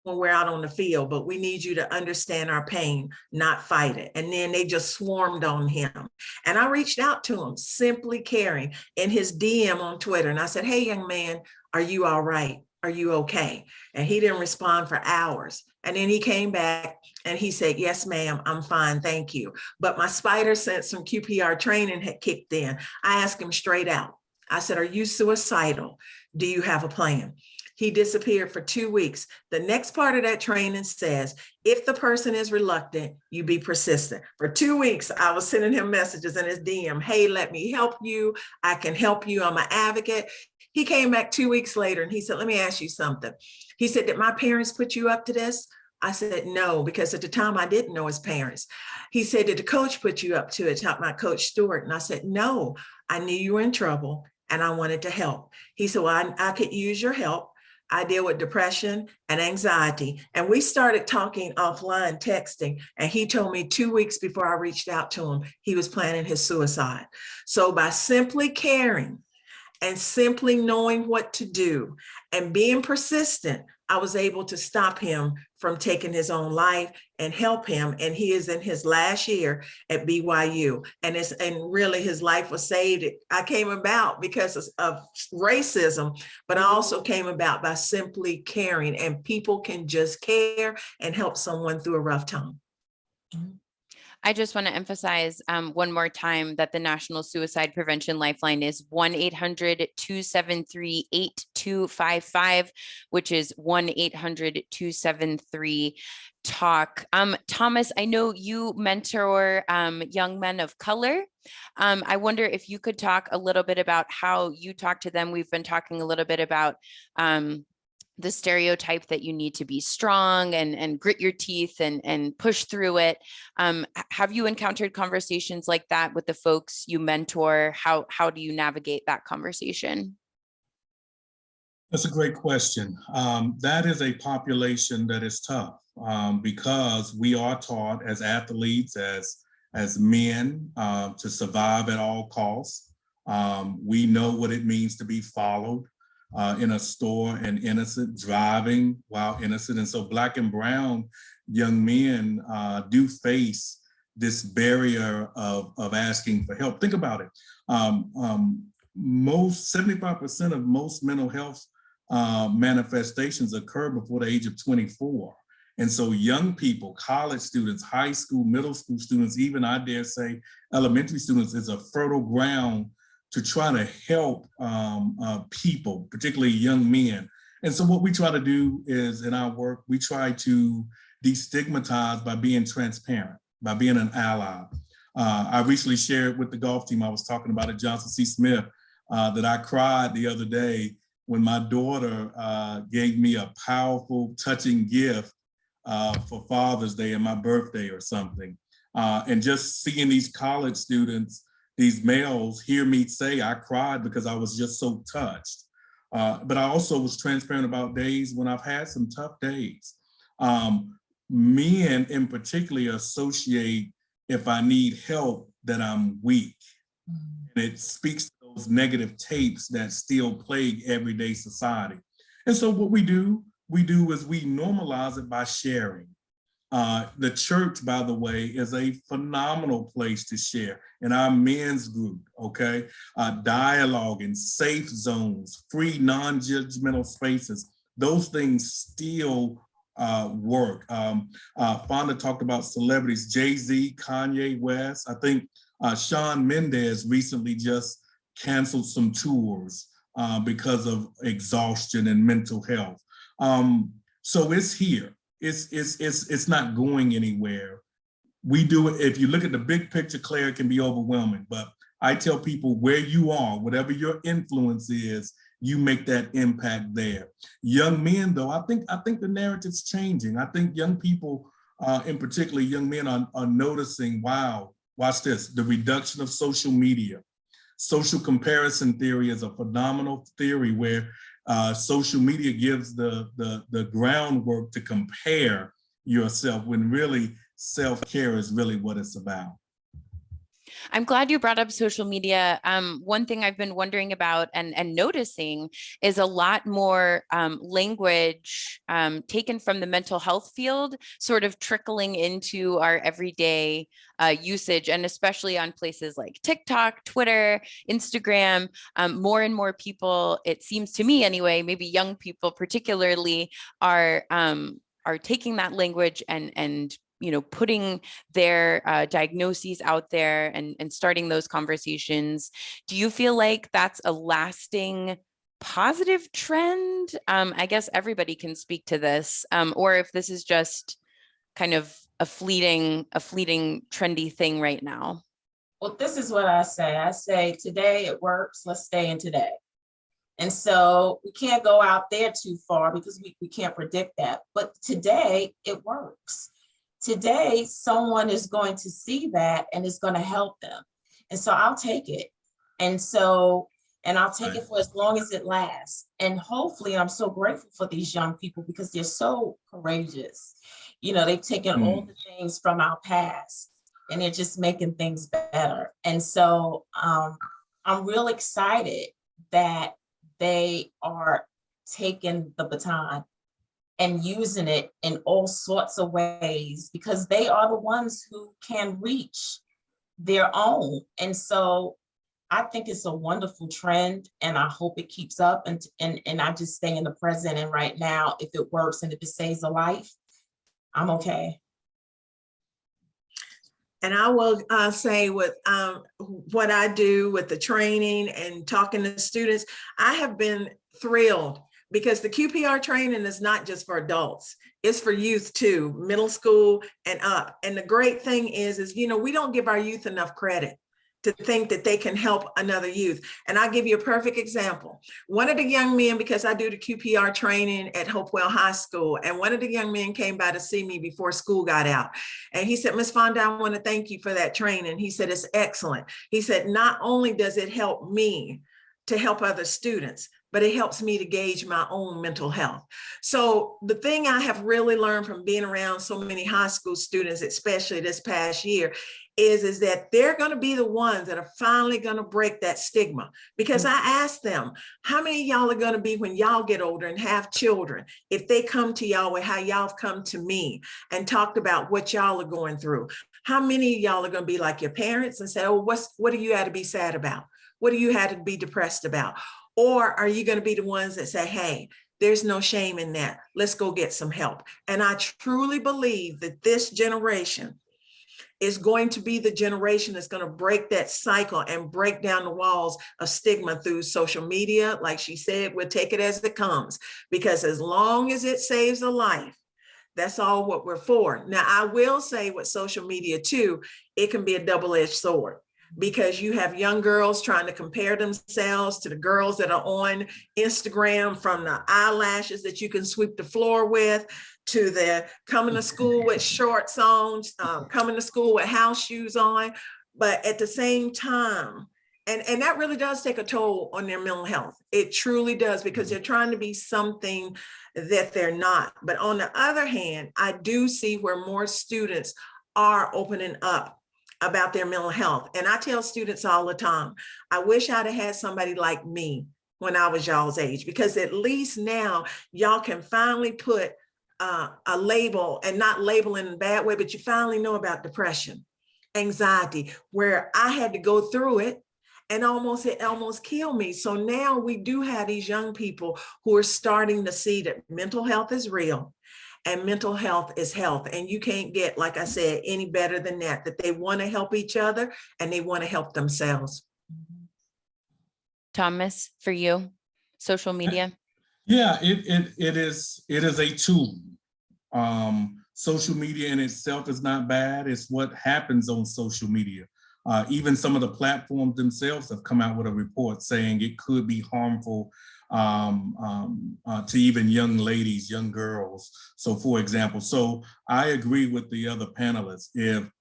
when we're out on the field, but we need you to understand our pain, not fight it. And then they just swarmed on him. And I reached out to him, simply caring, in his DM on Twitter. And I said, hey, young man, are you all right? Are you okay? And he didn't respond for hours. And then he came back and he said, yes, ma'am, I'm fine, thank you. But my spider sense from QPR training had kicked in. I asked him straight out. I said, are you suicidal? Do you have a plan? He disappeared for 2 weeks. The next part of that training says, if the person is reluctant, you be persistent. For 2 weeks, I was sending him messages in his DM. Hey, let me help you. I can help you. I'm an advocate. He came back 2 weeks later and he said, let me ask you something. He said, did my parents put you up to this? I said, no, because at the time I didn't know his parents. He said, did the coach put you up to it? Talked my coach Stewart. And I said, no, I knew you were in trouble and I wanted to help. He said, well, I could use your help. I deal with depression and anxiety. And we started talking offline, texting. And he told me 2 weeks before I reached out to him, he was planning his suicide. So by simply caring and simply knowing what to do and being persistent, I was able to stop him from taking his own life and help him. And he is in his last year at BYU. And really his life was saved. I came about because of racism, but I also came about by simply caring, and people can just care and help someone through a rough time. I just want to emphasize one more time that the National Suicide Prevention Lifeline is 1-800-273-8255, which is 1-800-273-TALK. Thomas, I know you mentor young men of color. I wonder if you could talk a little bit about how you talk to them. We've been talking a little bit about the stereotype that you need to be strong and grit your teeth and push through it. Have you encountered conversations like that with the folks you mentor? How do you navigate that conversation? That's a great question. That is a population that is tough because we are taught as athletes, as men, to survive at all costs. We know what it means to be followed in a store and innocent, driving while innocent. And so Black and brown young men do face this barrier of asking for help. Think about it. 75% of most mental health manifestations occur before the age of 24. And so young people, college students, high school, middle school students, even I dare say elementary students, is a fertile ground to try to help people, particularly young men. And so what we try to do is in our work, we try to destigmatize by being transparent, by being an ally. I recently shared with the golf team I was talking about at Johnson C. Smith that I cried the other day when my daughter gave me a powerful, touching gift for Father's Day and my birthday or something. And just seeing these college students, these males, hear me say I cried because I was just so touched. But I also was transparent about days when I've had some tough days. Men in particular associate if I need help that I'm weak. And it speaks to those negative tapes that still plague everyday society. And so what we do is we normalize it by sharing. The church, by the way, is a phenomenal place to share. In our men's group, okay? Dialogue and safe zones, free non-judgmental spaces, those things still work. Fonda talked about celebrities, Jay-Z, Kanye West. I think Shawn Mendes recently just canceled some tours because of exhaustion and mental health. So it's here. It's not going anywhere. We do it. If you look at the big picture, Claire, it can be overwhelming. But I tell people where you are, whatever your influence is, you make that impact there. Young men, though, I think the narrative's changing. I think young people, in particular young men, are noticing, wow, watch this, the reduction of social media. Social comparison theory is a phenomenal theory where social media gives the groundwork to compare yourself when really self-care is really what it's about. I'm glad you brought up social media. One thing I've been wondering about and noticing is a lot more language taken from the mental health field, sort of trickling into our everyday usage, and especially on places like TikTok, Twitter, Instagram. More and more people, it seems to me anyway, maybe young people particularly, are taking that language and putting their diagnoses out there and starting those conversations. Do you feel like that's a lasting positive trend? I guess everybody can speak to this, or if this is just kind of a fleeting trendy thing right now. Well, this is what I say. I say today it works, let's stay in today. And so we can't go out there too far because we can't predict that. But today it works. Today, someone is going to see that and it's going to help them. And so I'll take it. And I'll take it for as long as it lasts. And hopefully, I'm so grateful for these young people because they're so courageous. They've taken all the things from our past and they're just making things better. And so I'm real excited that they are taking the baton and using it in all sorts of ways, because they are the ones who can reach their own. And so I think it's a wonderful trend, and I hope it keeps up, and I just stay in the present and right now. If it works and if it saves a life, I'm okay. And I will say with what I do with the training and talking to students, I have been thrilled because the QPR training is not just for adults, it's for youth too, middle school and up. And the great thing is, you know, we don't give our youth enough credit to think that they can help another youth. And I'll give you a perfect example. One of the young men, because I do the QPR training at Hopewell High School, and one of the young men came by to see me before school got out. And he said, Ms. Fonda, I want to thank you for that training. He said, it's excellent. He said, not only does it help me to help other students, but it helps me to gauge my own mental health. So the thing I have really learned from being around so many high school students, especially this past year, is that they're going to be the ones that are finally going to break that stigma. Because I asked them, how many of y'all are going to be when y'all get older and have children, if they come to y'all with how y'all have come to me and talked about what y'all are going through? How many of y'all are going to be like your parents and say, oh, what do you have to be sad about? What do you have to be depressed about? Or are you going to be the ones that say, hey, there's no shame in that. Let's go get some help. And I truly believe that this generation is going to be the generation that's going to break that cycle and break down the walls of stigma through social media. Like she said, we'll take it as it comes, because as long as it saves a life, that's all what we're for. Now, I will say with social media too, it can be a double-edged sword, because you have young girls trying to compare themselves to the girls that are on Instagram, from the eyelashes that you can sweep the floor with, to the coming to school with shorts on, coming to school with house shoes on. But at the same time, and that really does take a toll on their mental health. It truly does, because they're trying to be something that they're not. But on the other hand, I do see where more students are opening up about their mental health. And I tell students all the time, I wish I'd have had somebody like me when I was y'all's age, because at least now y'all can finally put a label, and not label in a bad way, but you finally know about depression, anxiety, where I had to go through it and it almost killed me. So now we do have these young people who are starting to see that mental health is real. And mental health is health. And you can't get, like I said, any better than that they want to help each other and they want to help themselves. Thomas, for you, social media? Yeah, it is a tool. Social media in itself is not bad. It's what happens on social media. Even some of the platforms themselves have come out with a report saying it could be harmful to even young ladies, young girls. So for example, so I agree with the other panelists.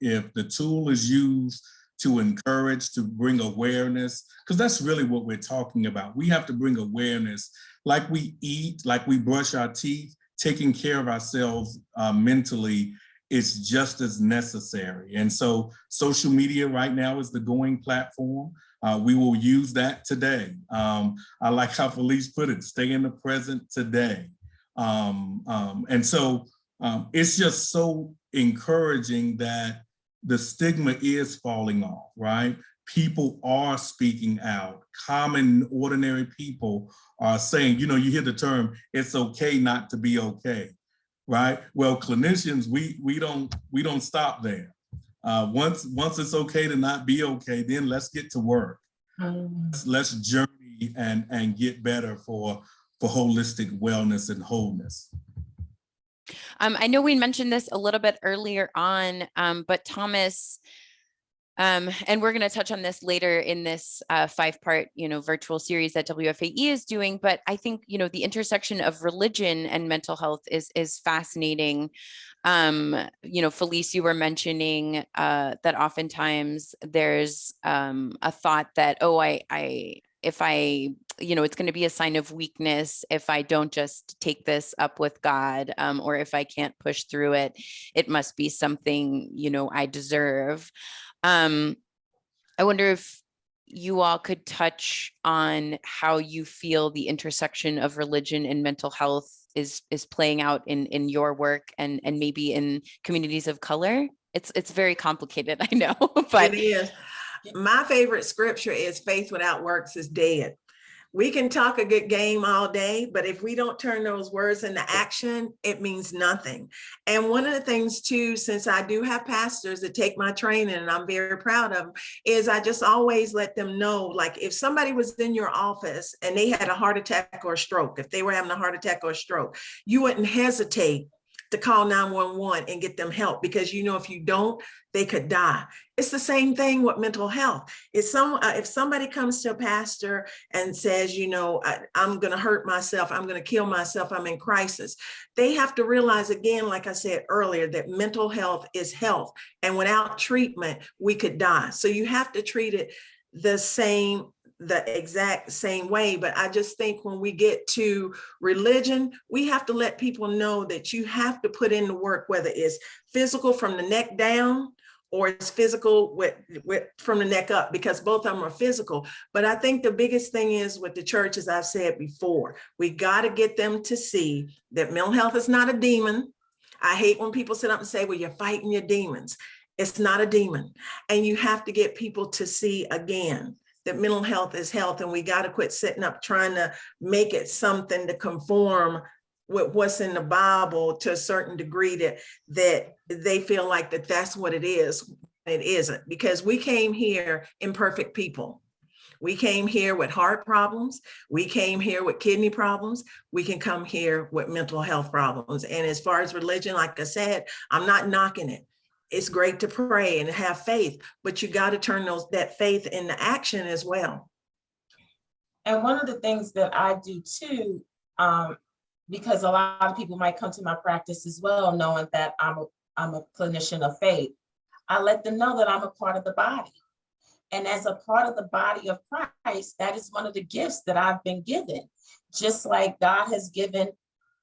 If the tool is used to encourage, to bring awareness, because that's really what we're talking about. We have to bring awareness, like we eat, like we brush our teeth, taking care of ourselves mentally is just as necessary. And so social media right now is the going platform. We will use that today. I like how Felice put it, stay in the present today. And so it's just so encouraging that the stigma is falling off, right? People are speaking out. Common, ordinary people are saying, you hear the term, it's okay not to be okay, right? Well, clinicians, we don't stop there. Once it's okay to not be okay, then let's get to work. Let's journey and get better for holistic wellness and wholeness. I know we mentioned this a little bit earlier on, but Thomas, and we're going to touch on this later in this 5-part, virtual series that WFAE is doing. But I think, the intersection of religion and mental health is fascinating. Felice, you were mentioning that oftentimes there's a thought that, if I, it's going to be a sign of weakness if I don't just take this up with God, or if I can't push through it, it must be something, I deserve. I wonder if you all could touch on how you feel the intersection of religion and mental health is playing out in your work and maybe in communities of color? It's very complicated, I know, but it is. My favorite scripture is faith without works is dead. We can talk a good game all day, but if we don't turn those words into action, it means nothing. And one of the things too, since I do have pastors that take my training and I'm very proud of them, is I just always let them know, like if somebody was in your office and they had a heart attack or a stroke, if they were having a heart attack or a stroke, you wouldn't hesitate to call 911 and get them help, because you know if you don't, they could die. It's the same thing with mental health. If somebody comes to a pastor and says, you know, I'm going to hurt myself, I'm going to kill myself, I'm in crisis, they have to realize again, like I said earlier, that mental health is health, and without treatment, we could die. So you have to treat it the exact same way. But I just think when we get to religion, we have to let people know that you have to put in the work, whether it's physical from the neck down or it's physical with from the neck up, because both of them are physical. But I think the biggest thing is with the church, as I've said before, we got to get them to see that mental health is not a demon. I hate when people sit up and say, well, you're fighting your demons. It's not a demon. And you have to get people to see again that mental health is health, and we got to quit sitting up trying to make it something to conform with what's in the Bible to a certain degree that they feel like that's what it is. It isn't, because we came here imperfect people. We came here with heart problems. We came here with kidney problems. We can come here with mental health problems. And as far as religion, like I said, I'm not knocking it. It's great to pray and have faith, but you got to turn that faith into action as well. And one of the things that I do too, because a lot of people might come to my practice as well, knowing that I'm a clinician of faith, I let them know that I'm a part of the body. And as a part of the body of Christ, that is one of the gifts that I've been given. Just like God has given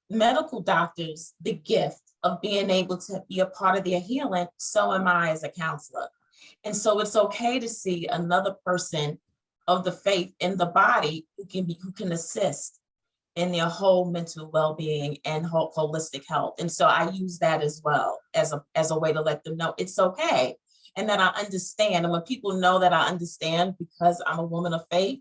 medical doctors the gift of being able to be a part of their healing, so am I as a counselor. And so it's okay to see another person of the faith in the body who can assist in their whole mental well-being and holistic health. And so I use that as well as a way to let them know it's okay. And that I understand. And when people know that I understand because I'm a woman of faith,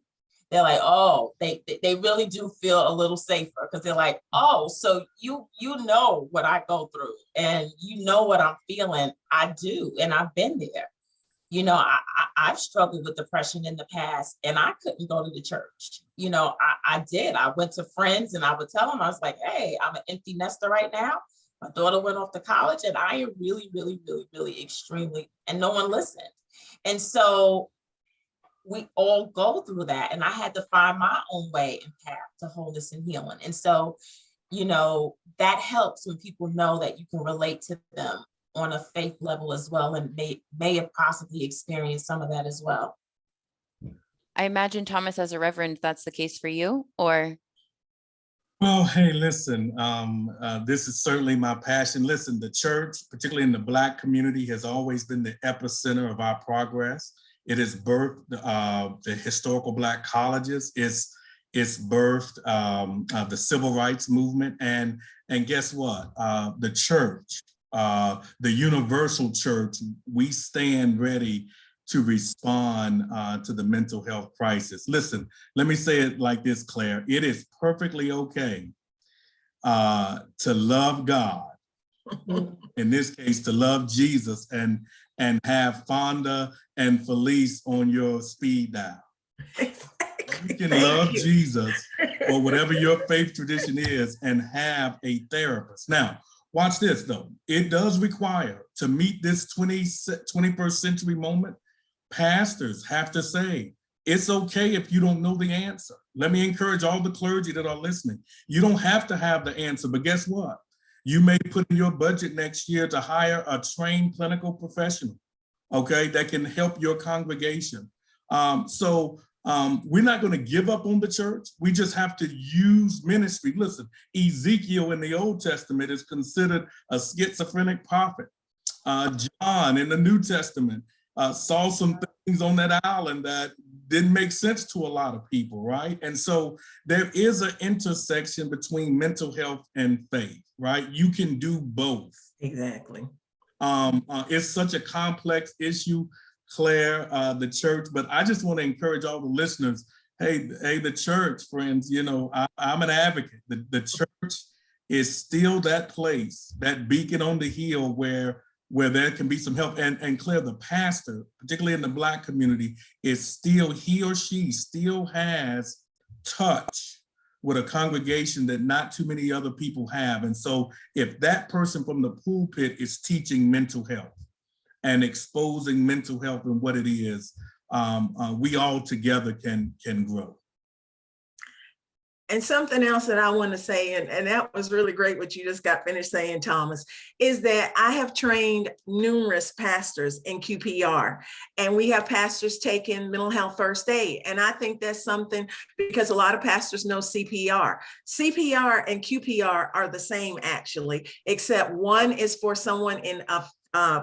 they're like, oh, they really do feel a little safer, because they're like, oh, so you know what I go through and you know what I'm feeling. I do. And I've been there. You know, I've struggled with depression in the past and I couldn't go to the church. You know, I did. I went to friends and I would tell them, I was like, hey, I'm an empty nester right now. My daughter went off to college and I am really, really, really, really extremely, and no one listened. And so we all go through that. And I had to find my own way and path to wholeness and healing. And so, you know, that helps when people know that you can relate to them on a faith level as well, and may have possibly experienced some of that as well. I imagine, Thomas, as a reverend, that's the case for you, or? Well, hey, listen, this is certainly my passion. Listen, the church, particularly in the Black community, has always been the epicenter of our progress. It has birthed the historical Black colleges. It's birthed the civil rights movement. And guess what? The church, the universal church, we stand ready to respond to the mental health crisis. Listen, let me say it like this, Claire. It is perfectly okay to love God, in this case, to love Jesus, and have Fonda and Felice on your speed dial. You can love Jesus or whatever your faith tradition is and have a therapist. Now, watch this though. It does require, to meet this 21st century moment, pastors have to say, it's okay if you don't know the answer. Let me encourage all the clergy that are listening. You don't have to have the answer, but guess what? You may put in your budget next year to hire a trained clinical professional, okay, that can help your congregation. We're not going to give up on the church. We just have to use ministry. Listen, Ezekiel in the Old Testament is considered a schizophrenic prophet. John in the New Testament saw some things on that island that didn't make sense to a lot of people, right? And so there is an intersection between mental health and faith, right? You can do both. Exactly. It's such a complex issue, Claire, the church, but I just want to encourage all the listeners, hey, the church, friends, you know, I'm an advocate. The church is still that place, that beacon on the hill where there can be some help. And Claire, the pastor, particularly in the Black community, is still, he or she still has touch with a congregation that not too many other people have. And so if that person from the pulpit is teaching mental health and exposing mental health and what it is, we all together can grow. And something else that I want to say, and that was really great what you just got finished saying, Thomas, is that I have trained numerous pastors in QPR, and we have pastors taking mental health first aid. And I think that's something, because a lot of pastors know CPR. CPR and QPR are the same, actually, except one is for someone in a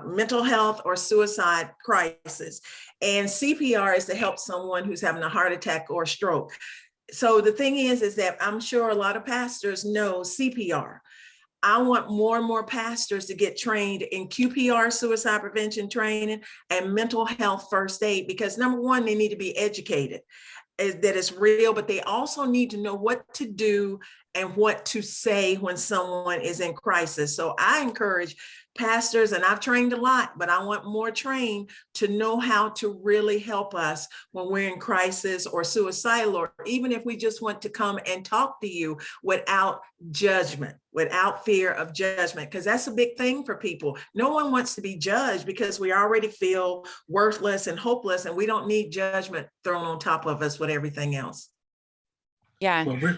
mental health or suicide crisis, and CPR is to help someone who's having a heart attack or stroke. So the thing is that I'm sure a lot of pastors know CPR. I want more and more pastors to get trained in QPR, suicide prevention training, and mental health first aid, because number one, they need to be educated that it's real, but they also need to know what to do and what to say when someone is in crisis. So I encourage pastors, and I've trained a lot, but I want more trained to know how to really help us when we're in crisis or suicidal, or even if we just want to come and talk to you without judgment, without fear of judgment, because that's a big thing for people. No one wants to be judged because we already feel worthless and hopeless, and we don't need judgment thrown on top of us with everything else. Yeah. Well,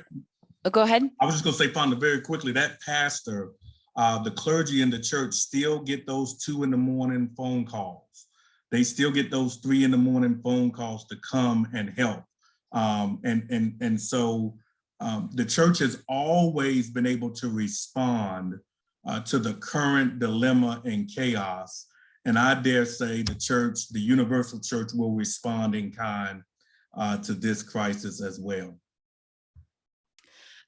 Go ahead. I was just going to say, Fonda, very quickly, that pastor, the clergy in the church still get those 2 a.m. phone calls. They still get those 3 a.m. phone calls to come and help. And so the church has always been able to respond to the current dilemma and chaos. And I dare say the church, the universal church, will respond in kind to this crisis as well.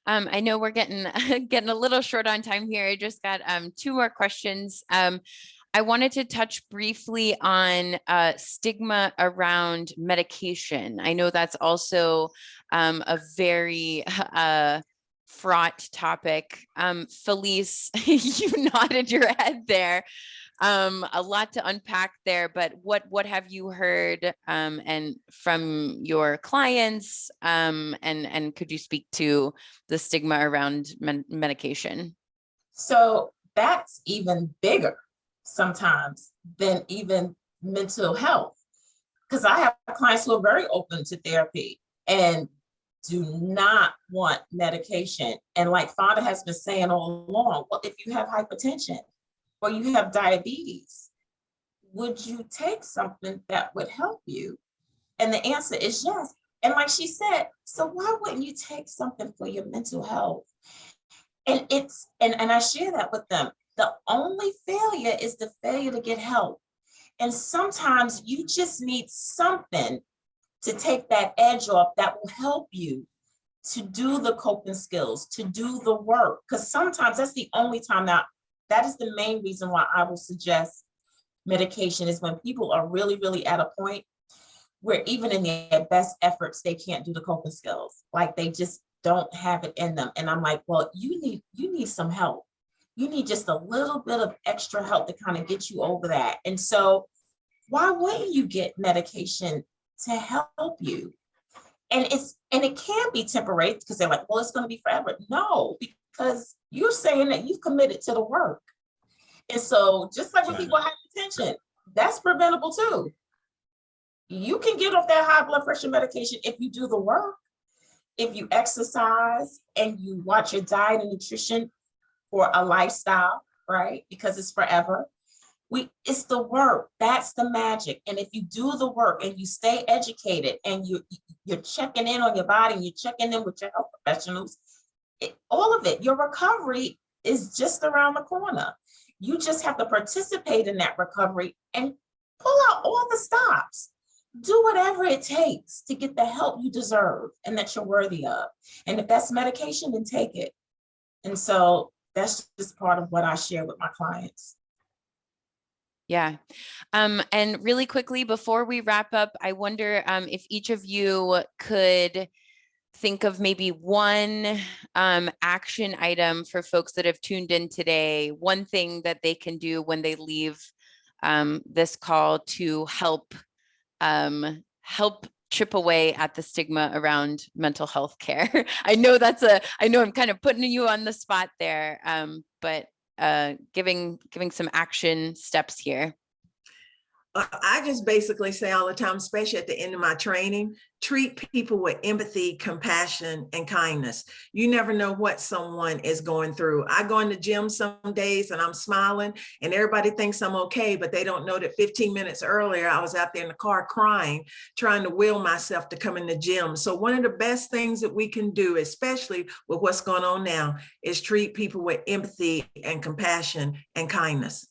I know we're getting a little short on time here. I just got 2 more questions. I wanted to touch briefly on stigma around medication. I know that's also a very fraught topic. Felice, you nodded your head there. A lot to unpack there, but what have you heard and from your clients, and could you speak to the stigma around medication? So that's even bigger sometimes than even mental health, because I have clients who are very open to therapy and do not want medication. And like Fonda has been saying all along, well, if you have hypertension or you have diabetes, would you take something that would help you? And the answer is yes. And like she said, so why wouldn't you take something for your mental health? And I share that with them. The only failure is the failure to get help. And sometimes you just need something to take that edge off that will help you to do the coping skills, to do the work. Because sometimes that's the only time. Now, that is the main reason why I will suggest medication, is when people are really, really at a point where even in their best efforts, they can't do the coping skills. Like they just don't have it in them. And I'm like, well, you need some help. You need just a little bit of extra help to kind of get you over that. And so why wouldn't you get medication to help you? And it can be temporary, because they're like, well, it's going to be forever. No, because you're saying that you've committed to the work. And so just like with people with hypertension, that's preventable too. You can get off that high blood pressure medication if you do the work, if you exercise and you watch your diet and nutrition for a lifestyle, right? Because it's forever. It's the work. That's the magic. And if you do the work and you stay educated and you're checking in on your body and you're checking in with your health professionals, all of it, your recovery is just around the corner. You just have to participate in that recovery and pull out all the stops. do whatever it takes to get the help you deserve and that you're worthy of. And if that's medication, then take it. And so that's just part of what I share with my clients. Yeah. And really quickly, before we wrap up, I wonder if each of you could think of maybe one action item for folks that have tuned in today, one thing that they can do when they leave this call to help chip away at the stigma around mental health care. I know I'm kind of putting you on the spot there, but giving some action steps here. I just basically say all the time, especially at the end of my training, treat people with empathy, compassion, and kindness. You never know what someone is going through. I go in the gym some days and I'm smiling and everybody thinks I'm okay, but they don't know that 15 minutes earlier, I was out there in the car crying, trying to will myself to come in the gym. So one of the best things that we can do, especially with what's going on now, is treat people with empathy and compassion and kindness.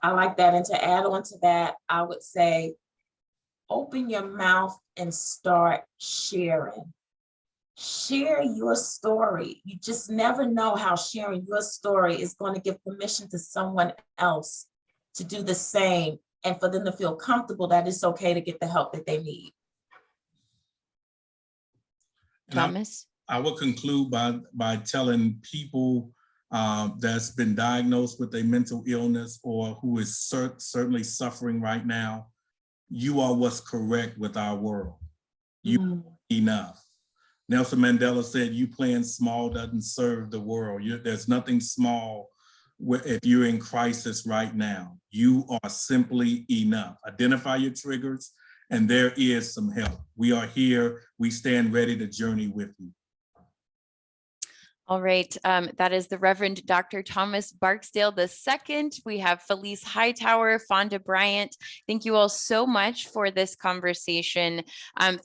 I like that. And to add on to that, I would say, open your mouth and start sharing. Share your story. You just never know how sharing your story is going to give permission to someone else to do the same and for them to feel comfortable that it's okay to get the help that they need. Thomas? I will conclude by telling people that's been diagnosed with a mental illness or who is certainly suffering right now, you are what's correct with our world. You enough. Nelson Mandela said, you playing small doesn't serve the world. There's nothing small if you're in crisis right now. You are simply enough. Identify your triggers, and there is some help. We are here. We stand ready to journey with you. All right, that is the Reverend Dr. Thomas Barksdale II. We have Felice Hightower, Fonda Bryant. Thank you all so much for this conversation.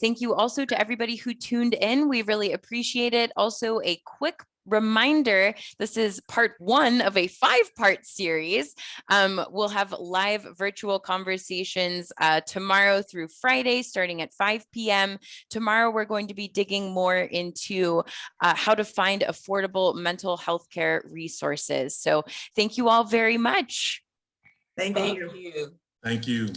Thank you also to everybody who tuned in. We really appreciate it. Also, a quick reminder, this is part 1 of a 5-part series. We'll have live virtual conversations tomorrow through Friday, starting at 5 p.m. Tomorrow, we're going to be digging more into how to find affordable mental health care resources. So thank you all very much. Thank you. Thank you.